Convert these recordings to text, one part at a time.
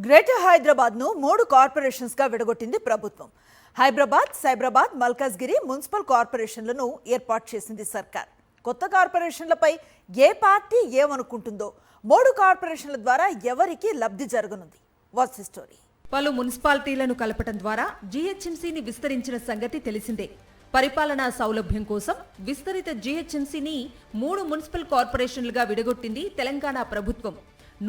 Greater Hyderabad ను 3 corporations గా విడగొట్టింది ప్రభుత్వం. హైదరాబాద్, సైబరాబాద్, మల్కాజ్గిరి మున్సిపల్ కార్పొరేషన్లను ఏర్పాటు చేసింది సర్కార్. కొత్త కార్పొరేషన్లపై ఏ పార్టీ ఏమనుకుంటుందో, 3 కార్పొరేషన్ల ద్వారా ఎవరికి లబ్ధి జరగనుంది? What's the story? పలు మున్సిపాలిటీలను కలపటం ద్వారా జీహెచ్ఎంసీని విస్తరించిన సంగతి తెలిసిందే. పరిపాలనా సౌలభ్యం కోసం విస్తరిత జీహెచ్ఎంసీని 3 మున్సిపల్ కార్పొరేషన్లుగా విడగొట్టింది తెలంగాణ ప్రభుత్వం.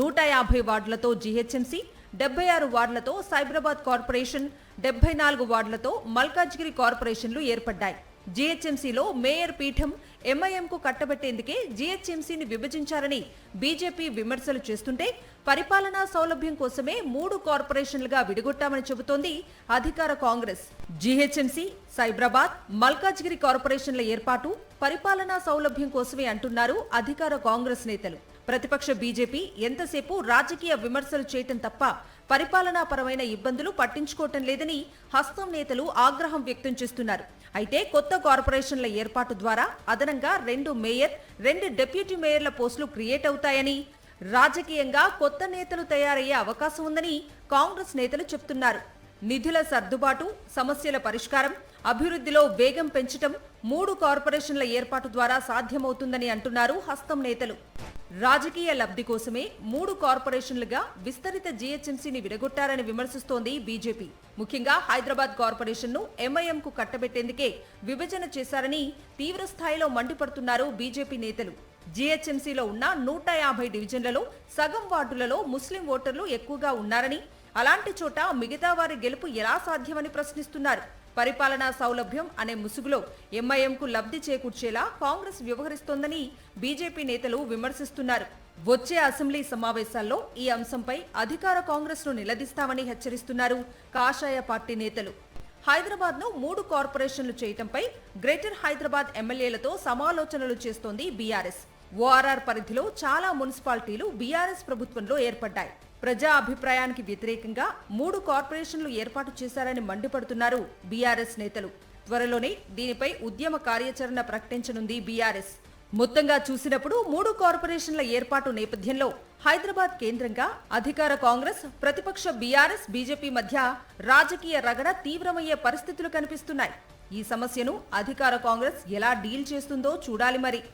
150 వార్డులతో జీహెచ్ఎంసీ, 76 వార్డులతో సైబరాబాద్ కార్పొరేషన్, 74 వార్డులతో మల్కాజ్గిరి కార్పొరేషన్లు ఏర్పడ్డాయి. జీహెచ్ఎంసీలో మేయర్ పీఠం ఎంఐఎంకు కట్టబెట్టేందుకే జీహెచ్ఎంసీని విభజించారని బీజేపీ విమర్శలు చేస్తుంటే, పరిపాలనా సౌలభ్యం కోసమే 3 కార్పొరేషన్లుగా విడగొట్టామని చెబుతోంది అధికార కాంగ్రెస్. జీహెచ్ఎంసీ, సైబరాబాద్, మల్కాజ్గిరి కార్పొరేషన్ల ఏర్పాటు పరిపాలనా సౌలభ్యం కోసమే అంటున్నారు అధికార కాంగ్రెస్ నేతలు. ప్రతిపక్ష బీజేపీ ఎంతసేపు రాజకీయ విమర్శలు చేయటం తప్ప పరిపాలనాపరమైన ఇబ్బందులు పట్టించుకోవటం లేదని హస్తం నేతలు ఆగ్రహం వ్యక్తం చేస్తున్నారు. అయితే కొత్త కార్పొరేషన్ల ఏర్పాటు ద్వారా అదనంగా 2 మేయర్, 2 డిప్యూటీ మేయర్ల పోస్టులు క్రియేట్ అవుతాయని, రాజకీయంగా కొత్త నేతలు తయారయ్యే అవకాశం ఉందని కాంగ్రెస్ నేతలు చెప్తున్నారు. నిధుల సర్దుబాటు, సమస్యల పరిష్కారం, అభివృద్ధిలో వేగం పెంచటం 3 కార్పొరేషన్ల ఏర్పాటు ద్వారా సాధ్యమవుతుందని అంటున్నారు హస్తం నేతలు. రాజకీయ లబ్ధి కోసమే 3 కార్పొరేషన్లుగా విస్తరిత జీహెచ్ఎంసీని విడగొట్టారని విమర్శిస్తోంది బీజేపీ. ముఖ్యంగా హైదరాబాద్ కార్పొరేషన్ను ఎంఐఎంకు కట్టబెట్టేందుకే విభజన చేశారని తీవ్ర స్థాయిలో మండిపడుతున్నారు బీజేపీ నేతలు. జీహెచ్ఎంసీలో ఉన్న 150 డివిజన్లలో సగం వార్డులలో ముస్లిం ఓటర్లు ఎక్కువగా ఉన్నారని, అలాంటి చోట మిగతా వారి గెలుపు ఎలా సాధ్యమని ప్రశ్నిస్తున్నారు. పరిపాలనా సౌలభ్యం అనే ముసుగులో ఎంఐఎంకు లబ్ధి చేకూర్చేలా కాంగ్రెస్ వ్యవహరిస్తోందని బీజేపీ నేతలు విమర్శిస్తున్నారు. వచ్చే అసెంబ్లీ సమావేశాల్లో ఈ అంశంపై అధికార కాంగ్రెస్ ను నిలదీస్తామని హెచ్చరిస్తున్నారు కాషాయ పార్టీ నేతలు. హైదరాబాద్ ను 3 కార్పొరేషన్లు చేయటంపై గ్రేటర్ హైదరాబాద్ ఎమ్మెల్యేలతో సమాలోచనలు చేస్తోంది బీఆర్ఎస్. ఓఆర్ఆర్ పరిధిలో చాలా మున్సిపాలిటీలు బీఆర్ఎస్ ప్రభుత్వంలో ఏర్పడ్డాయి. ప్రజా అభిప్రాయానికి వ్యతిరేకంగా 3 కార్పొరేషన్లు ఏర్పాటు చేశారని మండిపడుతున్నారు బీఆర్ఎస్ నేతలు. త్వరలోనే దీనిపై ఉద్యమ కార్యాచరణ ప్రకటించనుంది బీఆర్ఎస్. మొత్తంగా చూసినప్పుడు 3 కార్పొరేషన్ల ఏర్పాటు నేపథ్యంలో హైదరాబాద్ కేంద్రంగా అధికార కాంగ్రెస్, ప్రతిపక్ష బీఆర్ఎస్, బీజేపీ మధ్య రాజకీయ రగడ తీవ్రమయ్యే పరిస్థితులు కనిపిస్తున్నాయి. ఈ సమస్యను అధికార కాంగ్రెస్ ఎలా డీల్ చేస్తుందో చూడాలి మరి.